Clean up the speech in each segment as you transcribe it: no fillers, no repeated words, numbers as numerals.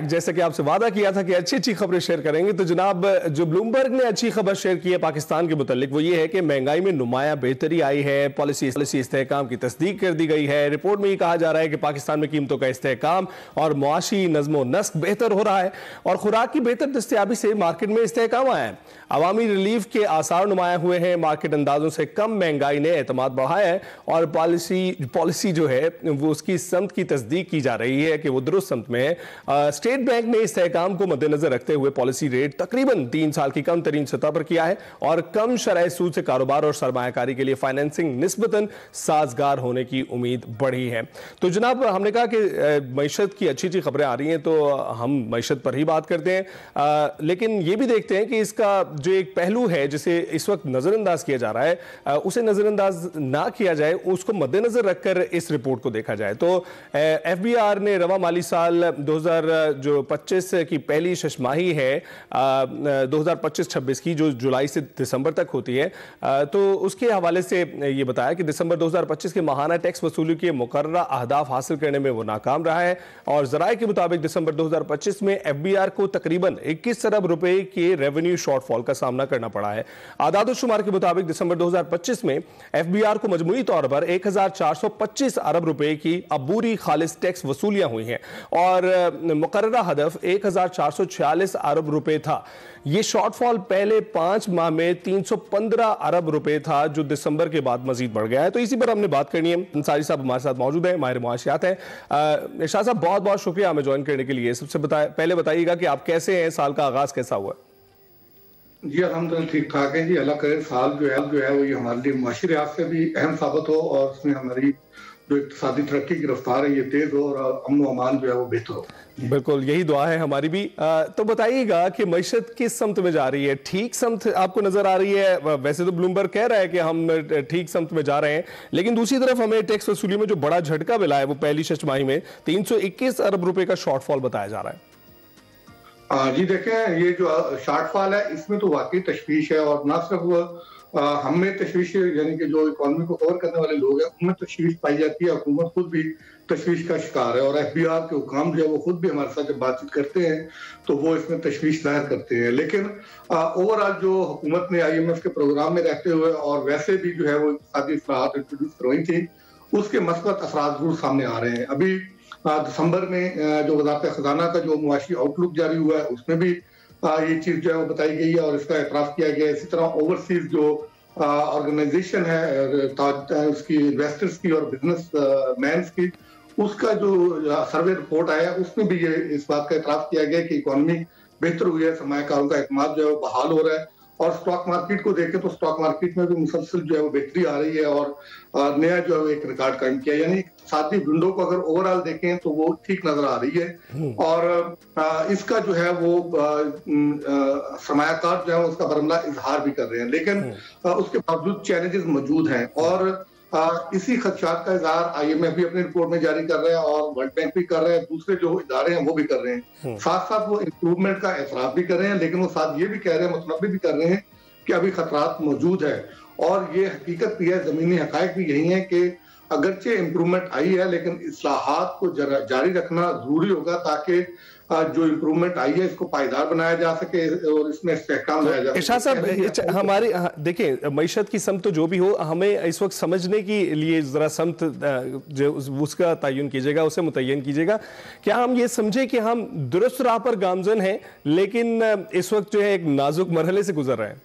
जैसे कि आपसे वादा किया था कि अच्छी अच्छी खबरें शेयर करेंगे, तो जनाब जो ब्लूमबर्ग ने अच्छी खबर शेयर की है पाकिस्तान के मुतालिक, वो ये है कि महंगाई में नुमाया बेहतरी आई है। पॉलिसी इस्तेहकाम की तस्दीक कर दी गई है। रिपोर्ट में ये कहा जा रहा है कि पाकिस्तान में कीमतों का इस्तेहकाम और मुआशी नज़्म नस्क बेहतर हो रहा है और खुराक की बेहतर दस्तयाबी से मार्केट में इस्तेहकाम आया है। अवामी रिलीफ के आसार नुमाया हुए हैं। मार्केट अंदाजों से कम महंगाई ने एतमाद बढ़ाया है और पॉलिसी जो है वो उसकी समत की तस्दीक की जा रही है कि वो दुरुस्त समत में है। स्टेट बैंक ने इस्तेहकाम को मद्देनजर रखते हुए पॉलिसी रेट तकरीबन 3 साल की कम तरीन सतह पर किया है और कम शरह सूद से कारोबार और सरमायाकारी के लिए फाइनेंसिंग निस्बतन साजगार होने की उम्मीद बढ़ी है। तो जनाब, हमने कहा कि मईशत की अच्छी अच्छी खबरें आ रही हैं, तो हम मईशत पर ही बात करते हैं, लेकिन ये भी देखते हैं कि इसका जो एक पहलू है जिसे इस वक्त नजरअंदाज किया जा रहा है, उसे नजरअंदाज ना किया जाए, उसको मद्देनजर रखकर इस रिपोर्ट को देखा जाए। तो FBR ने रवा माली साल 2025 की पहली शशमाही है 2025-26 की, जो जुलाई से दिसंबर तक होती है, तो उसके हवाले से ये बताया कि दिसंबर 2025 के माहाना टैक्स वसूली के मुकर्ररा अहदाफ हासिल करने में वो नाकाम रहा है और जराये के मुताबिक दिसंबर 2025 में FBR को तकरीबन 21 अरब रुपए के रेवेन्यू शॉर्टफॉल का सामना करना पड़ा है। आदाद-ओ-शुमार के मुताबिक दिसंबर 2025 में FBR को मजमूई तौर पर 1425 अरब रुपए की अबूरी खालिस टैक्स वसूलियां हुई हैं और मुकर्ररा हदफ 1446 अरब रुपए था। यह शॉर्टफॉल पहले 5 माह में 315 अरब रुपए था, जो दिसंबर के बाद मजीद बढ़ गया है। तो इसी पर हमने बात करनी है। अंसारी साहब हमारे साथ मौजूद है, माहिर मुआशियात हैं। इरशाद साहब, बहुत बहुत शुक्रिया हमें ज्वाइन करने के लिए। सबसे पहले बताइएगा कि आप कैसे हैं, साल का आगाज कैसा हुआ? जी अल्हम्दुलिल्लाह ठीक ठाक है जी। अल्लाह करे साल जो है वो ये हमारे लिए मुआशी लिहाज से भी अहम साबित हो और उसमें हमारी जो इक़्तिसादी तरक्की की रफ्तार है ये तेज हो और अमन अमान जो है वो बेहतर हो। बिल्कुल यही दुआ है हमारी भी। तो बताइएगा कि मईशत किस समत में जा रही है? ठीक समत आपको नजर आ रही है? वैसे तो ब्लूमबर्ग कह रहा है कि हम ठीक समत में जा रहे हैं, लेकिन दूसरी तरफ हमें टैक्स वसूली में जो बड़ा झटका मिला है वो पहली छमाही में 321 अरब रुपए का शॉर्टफॉल बताया जा रहा है। जी देखें, ये जो शॉर्टफॉल है इसमें तो वाकई तशवीश है और ना सिर्फ हमें तशवीश, यानी कि जो इकोनॉमी को कवर करने वाले लोग हैं उनमें तशवीश पाई जाती है। हुकूमत खुद भी तशवीश का शिकार है और FBR के हुकाम जो है वो खुद भी हमारे साथ जब बातचीत करते हैं तो वो इसमें तशवीश जाहिर करते हैं। लेकिन ओवरऑल जो हुकूमत ने IMF के प्रोग्राम में रहते हुए और वैसे भी जो है वो इक़्तिसादी इस्लाहात इंट्रोड्यूस करवाई थी, उसके मस्बत असरात जरूर सामने आ रहे हैं। अभी दिसंबर में जो वज़ारत खजाना का जो मुआशी आउटलुक जारी हुआ है उसमें भी ये चीज जो है वो बताई गई है और इसका एतराफ़ किया गया है। इसी तरह ओवरसीज जो ऑर्गेनाइजेशन है उसकी इन्वेस्टर्स की और बिजनेस मैन्स की, उसका जो सर्वे रिपोर्ट आया उसमें भी ये इस बात का एतराफ़ किया गया कि इकोनॉमी बेहतर हुई है, सरमायाकारों का एतमाद जो है वो बहाल हो रहा है और स्टॉक मार्केट को देखें तो स्टॉक मार्केट में भी मुसलसल जो है वो बेहतरी आ रही है और नया जो है एक रिकॉर्ड कायम किया। यानी साथ ही विंडो को अगर ओवरऑल देखें तो वो ठीक नजर आ रही है और इसका जो है वो सरमायाकार जो है उसका बरमला इजहार भी कर रहे हैं, लेकिन उसके बावजूद चैलेंजेस मौजूद हैं और इसी खदशात का इजहार IMF भी अपनी रिपोर्ट में जारी कर रहे हैं और वर्ल्ड बैंक भी कर रहे हैं, दूसरे जो इदारे हैं वो भी कर रहे हैं। साथ साथ वो इंप्रूवमेंट का एतराफ़ भी कर रहे हैं, लेकिन वो साथ ये भी कह रहे हैं, मुतनब्बी भी कर रहे हैं कि अभी खतरात मौजूद है और ये हकीकत भी है, जमीनी हकायक भी यही है कि अगरचे इम्प्रूवमेंट आई है लेकिन इस्लाहात को जारी रखना जरूरी होगा ताकि जो इम्प्रूवमेंट आई है इसको पायदार बनाया जा सके और इसमें इस्तेहकाम लाया जा सके। इरशाद साहब, हमारी देखिए मईशत की समत तो जो भी हो, हमें इस वक्त समझने के लिए जरा समत जो उसका तयन कीजिएगा, उसे मुतय्यन कीजिएगा। क्या हम ये समझे कि हम दुरुस्त राह पर गामजन हैं लेकिन इस वक्त जो है एक नाजुक मरहले से गुजर रहे हैं?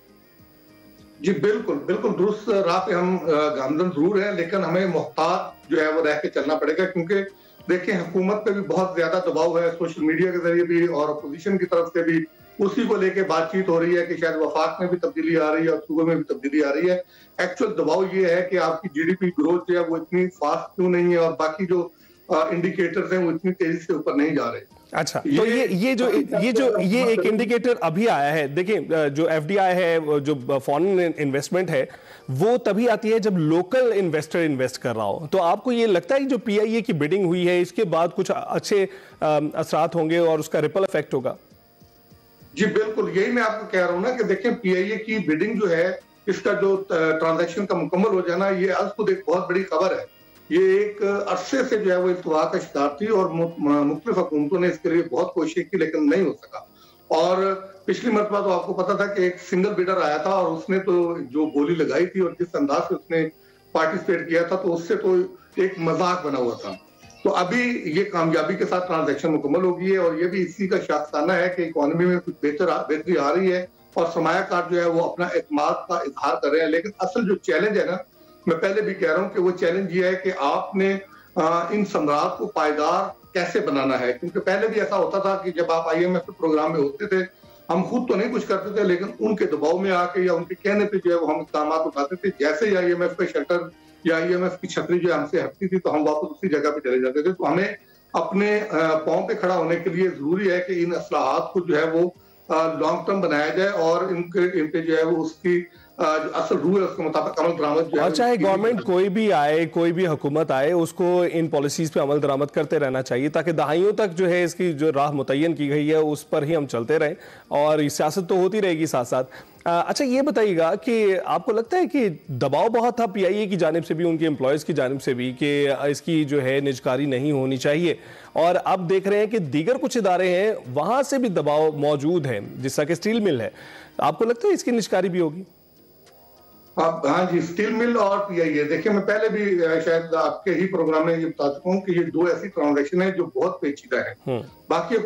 जी बिल्कुल बिल्कुल दुरुस्त राह पे हम गामजन जरूर हैं, लेकिन हमें मोहतात जो है वो रह के चलना पड़ेगा क्योंकि देखिए हुकूमत पे भी बहुत ज्यादा दबाव है, सोशल मीडिया के जरिए भी और अपोजिशन की तरफ से भी उसी को लेके बातचीत हो रही है कि शायद वफाक में भी तब्दीली आ रही है और सूबे में भी तब्दीली आ रही है। एक्चुअल दबाव ये है कि आपकी GDP ग्रोथ जो है वो इतनी फास्ट क्यों नहीं है और बाकी जो इंडिकेटर्स हैं वो इतनी तेजी से ऊपर नहीं जा रहे। अच्छा, तो ये एक इंडिकेटर अभी आया है। देखिए जो FDI है, जो फॉरेन इन्वेस्टमेंट है, वो तभी आती है जब लोकल इन्वेस्टर इन्वेस्ट कर रहा हो। तो आपको ये लगता है कि जो PIA की बिडिंग हुई है इसके बाद कुछ अच्छे असरात होंगे और उसका रिपल इफेक्ट होगा? जी बिल्कुल, यही मैं आपको कह रहा हूँ ना कि देखिए PIA की बिडिंग जो है, इसका जो ट्रांजैक्शन का मुकम्मल हो जाना, ये आज खुद एक बहुत बड़ी खबर है ये एक अरसे से जो है वो इल्तवा का शिकार थी और मुख्तलिफ हुकूमतों ने इसके लिए बहुत कोशिश की लेकिन नहीं हो सका। और पिछली मरतबा तो आपको पता था कि एक सिंगल बिडर आया था और उसने तो जो बोली लगाई थी और जिस अंदाज से उसने पार्टिसिपेट किया था तो उससे तो एक मजाक बना हुआ था। तो अभी ये कामयाबी के साथ ट्रांजैक्शन मुकम्मल हो गई है और ये भी इसी का शाखसाना है कि इकोनॉमी में कुछ बेहतरी आ रही है और सरमायाकार जो है वो अपना एतमाद का इजहार कर रहे हैं। लेकिन असल जो चैलेंज है ना, मैं पहले भी कह रहा हूँ कि वो चैलेंज ये है कि आपने इन सम्राट को पायदार कैसे बनाना है, क्योंकि पहले भी ऐसा होता था कि जब आप IMF के प्रोग्राम में होते थे, हम खुद तो नहीं कुछ करते थे लेकिन उनके दबाव में आके या उनके कहने पे जो है वो हम इक़दाम उठाते थे। जैसे ही IMF के शटर या IMF की छतरी जो हमसे हटती थी तो हम वापस उसी जगह पे चले जाते थे। तो हमें अपने पांव पे खड़ा होने के लिए जरूरी है कि इन असलाहात को जो है वो लॉन्ग टर्म बनाया जाए और इन पे जो है वो उसकी जो असल रूल है उसके मुताबिक अमल दरामद जो है। और चाहे गवर्नमेंट कोई भी आए, कोई भी हुकूमत आए, उसको इन पॉलिसीज पे अमल दरामद करते रहना चाहिए ताकि दहाइयों तक जो है इसकी जो राह मुतय्यन की गई है उस पर ही हम चलते रहें और सियासत तो होती रहेगी साथ साथ। अच्छा ये बताइएगा कि आपको लगता है कि दबाव बहुत था PIA की जानिब से भी, उनके एम्प्लॉयज़ की जानिब से भी, कि इसकी जो है निजकारी नहीं होनी चाहिए, और अब देख रहे हैं कि दीगर कुछ इदारे हैं वहां से भी दबाव मौजूद है, जिसका कि स्टील मिल है, आपको लगता है इसकी निजकारी भी होगी? हाँ जी, स्टील मिल और PIA, देखिए मैं पहले भी शायद आपके ही प्रोग्राम में ये बता चुका हूँ कि ये दो ऐसी ट्रांजैक्शन है जो बहुत पेचीदा है। बाकी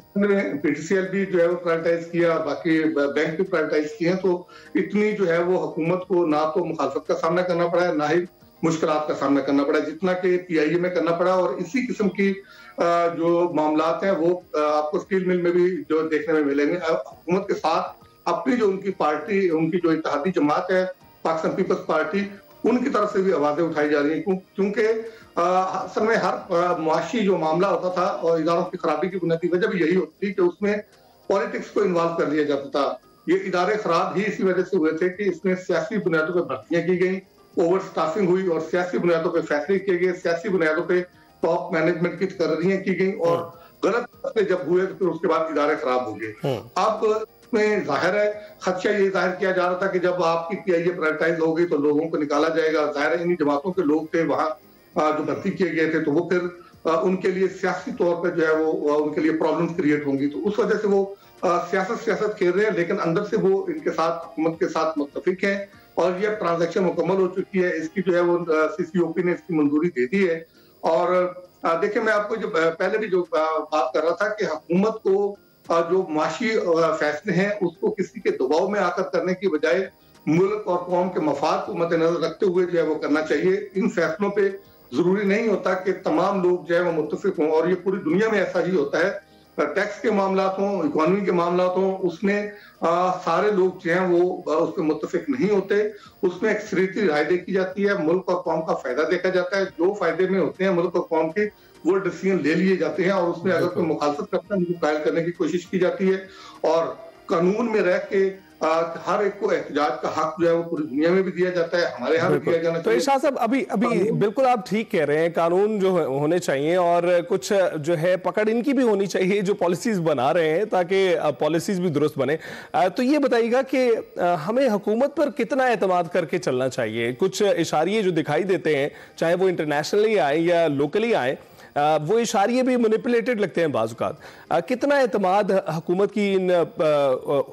PTCL भी जो है वो प्राइवेटाइज किया, बाकी बैंक भी प्राइवेटाइज किए हैं, तो इतनी जो है वो हुकूमत को ना तो मुखालफत का सामना करना पड़ा है ना ही मुश्किलात का सामना करना पड़ा है जितना कि PIA में करना पड़ा। और इसी किस्म की जो मामलात हैं वो आपको स्टील मिल में भी जो देखने में मिलेंगे। हुकूमत के साथ अपनी जो उनकी पार्टी, उनकी जो इत्तेहादी जमात है पाकिस्तान पीपल्स पार्टी, उनकी तरफ से भी आवाजें उठाई जा रही हैं, क्योंकि असल में हर मुआशी जो मामला होता था और इदारों की खराबी की बुनियादी वजह भी यही होती थी कि उसमें पॉलिटिक्स को इन्वॉल्व कर लिया जाता था। ये इदारे खराब ही इसी वजह से हुए थे कि इसमें सियासी बुनियादों पर भर्तियां की गई, ओवर स्टाफिंग हुई और सियासी बुनियादों पर फैसले किए गए, सियासी बुनियादों पर टॉप मैनेजमेंट की तकर्रियां की गई और गलत फैसले जब हुए तो फिर उसके बाद इदारे खराब हो गए। अब में जाहिर है खदशा ये जाहिर किया जा रहा था कि जब आपकी PIA प्राइवेटाइज हो गई तो लोगों को निकाला जाएगा। जाहिर है इन्हीं जमातों के लोग थे वहां जो भर्ती किए गए थे, तो वो फिर उनके लिए सियासी तौर पर जो है वो उनके लिए प्रॉब्लम्स क्रिएट होंगी, तो उस वजह से वो सियासत खेल रहे हैं, लेकिन अंदर से वो इनके साथ हुकूमत के साथ मुत्तफिक है और ये ट्रांजैक्शन मुकम्मल हो चुकी है। इसकी जो है वो CCOP ने इसकी मंजूरी दे दी है। और देखिए मैं आपको जो पहले भी जो बात कर रहा था कि हुकूमत को जो माशी फैसले हैं उसको किसी के दबाव में आकर करने की बजाय मुल्क और कौम के मफाद को मद्देनजर रखते हुए जो है वो करना चाहिए। इन फैसलों पे जरूरी नहीं होता कि तमाम लोग जो है वो मुत्तफिक हों, और ये पूरी दुनिया में ऐसा ही होता है। टैक्स के मामलात हों, इकोनॉमी के मामलात हों, उसमें सारे लोग जो हैं वो उस पर मुत्तफिक नहीं होते। उसमें अक्सरियती राय देखी जाती है, मुल्क और कौम का फायदा देखा जाता है, जो फायदे में होते हैं मुल्क और कौम के वो डिसीजन ले लिए जाते हैं और उसमें अगर कोई मुखालफत करता है उनको कायल करने की कोशिश की जाती है। और कानून में रह के हर एक को एहतजाज का हक जो है वो पूरी दुनिया में भी दिया जाता है, हमारे यहाँ भी दिया जाना चाहिए। तो इरशाद साहब अभी बिल्कुल आप ठीक कह रहे हैं, कानून जो होने चाहिए और कुछ जो है पकड़ इनकी भी होनी चाहिए जो पॉलिसीज बना रहे हैं ताकि पॉलिसीज भी दुरुस्त बने। तो ये बताइएगा कि हमें हुकूमत पर कितना एतमाद करके चलना चाहिए? कुछ इशारे जो दिखाई देते हैं चाहे वो इंटरनेशनली आए या लोकली आए, वो इशारे भी मैनिपुलेटेड लगते हैं बाज़-औक़ात। कितना एतमाद हुकूमत की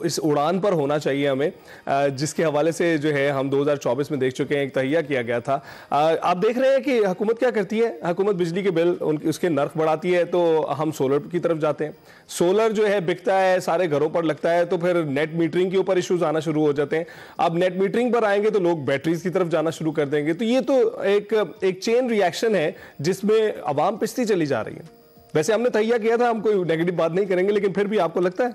इस उड़ान पर होना चाहिए हमें, जिसके हवाले से जो है हम 2024 में देख चुके हैं, एक तहिया किया गया था। आप देख रहे हैं कि हुकूमत क्या करती है, हुकूमत बिजली के बिल उसके नर्ख बढ़ाती है तो हम सोलर की तरफ जाते हैं, सोलर जो है बिकता है, सारे घरों पर लगता है, तो फिर नेट मीटरिंग के ऊपर इश्यूज आना शुरू हो जाते हैं। अब नेट मीटरिंग पर आएंगे तो लोग बैटरीज की तरफ जाना शुरू कर देंगे। तो ये तो एक चेन रिएक्शन है जिसमें अवाम पिसती चली जा रही है। वैसे हमने तैयार किया था, हम कोई नेगेटिव बात नहीं करेंगे, लेकिन फिर भी आपको लगता है?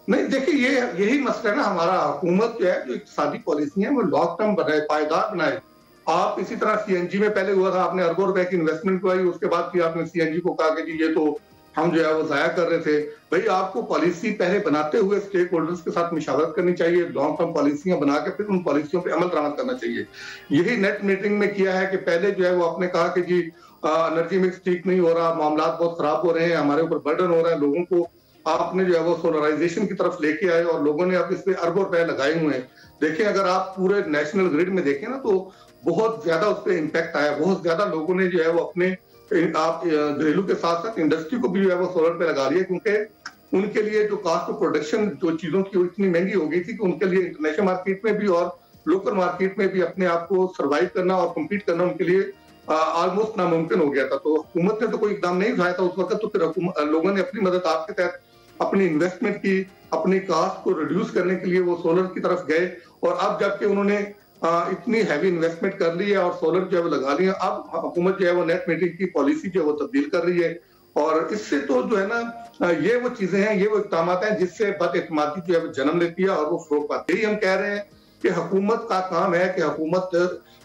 नहीं, देखिए यही मसला है ना हमारा। हुकूमत जो है जो इक़्तिसादी पॉलिसी है वो लॉन्ग टर्म बनाए, पायदार बनाए। आप इसी तरह CNG में पहले हुआ था, आपने अरबों रुपए की इन्वेस्टमेंट करवाई, उसके बाद फिर आपने CNG को कहा कि जी ये तो हम जो है वो जाया कर रहे थे। भाई आपको पॉलिसी पहले बनाते हुए स्टेक होल्डर्स के साथ मुशावरत करनी चाहिए, लॉन्ग टर्म पॉलिसियां बना के फिर उन पॉलिसियों पे अमल दरामद करना चाहिए। यही नेट मीटिंग में किया है कि पहले जो है वो आपने कहा कि जी एनर्जी मिक्स ठीक नहीं हो रहा, मामला बहुत खराब हो रहे हैं, हमारे ऊपर बर्डन हो रहा है, लोगों को आपने जो है वो सोलराइजेशन की तरफ लेके आए और लोगों ने अब इस पे अरबों रुपए लगाए हुए हैं। देखिए अगर आप पूरे नेशनल ग्रिड में देखें ना तो बहुत ज्यादा उस पर इम्पैक्ट आया, बहुत ज्यादा लोगों ने जो है वो अपने आप घरेलू के साथ साथ इंडस्ट्री को भी जो है वो सोलर पे लगा रही है, क्योंकि उनके लिए जो कॉस्ट ऑफ प्रोडक्शन जो चीजों की इतनी महंगी हो गई थी कि उनके लिए इंटरनेशनल मार्केट में भी और लोकल मार्केट में भी अपने आप को सर्वाइव करना और कम्पीट करना उनके लिए ऑलमोस्ट नामुमकिन हो गया था। तो हुकूमत ने तो कोई इकदाम नहीं उठाया था उस वक्त, तो फिर लोगों ने अपनी मदद आपके तहत अपनी इन्वेस्टमेंट की, अपनी कास्ट को रिड्यूस करने के लिए वो सोलर की तरफ गए। और अब जबकि उन्होंने इतनी हैवी इन्वेस्टमेंट कर ली है और सोलर जो है वो लगा ली है, अब हुकूमत जो है वो नेट मीटरिंग की पॉलिसी जो है वो तब्दील कर रही है। और इससे तो जो है ना ये वो चीजें हैं, ये वो इक़दाम हैं जिससे बदएतमादी जो है वो जन्म लेती है और वो फरोग पाती है। यही हम कह रहे हैं कि हुकूमत का काम है कि हुकूमत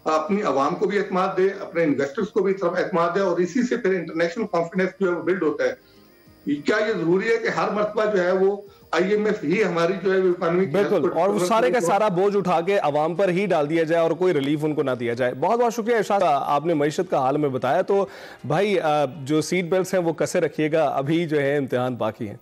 अपनी आवाम को भी एतमाद दे, अपने इन्वेस्टर्स को भी तरफ एतमाद दे, और इसी से फिर इंटरनेशनल कॉन्फिडेंस जो है वो बिल्ड होता है। क्या ये जरूरी है कि हर मर्तबा जो है वो IMF ही हमारी जो है इकोनॉमी बिल्कुल, और वो सारे का सारा बोझ उठा के अवाम पर ही डाल दिया जाए और कोई रिलीफ उनको ना दिया जाए। बहुत बहुत शुक्रिया इरशाद, आपने मईशत का हाल में बताया। तो भाई जो सीट बेल्ट्स हैं वो कसे रखिएगा, अभी जो है इम्तिहान बाकी है।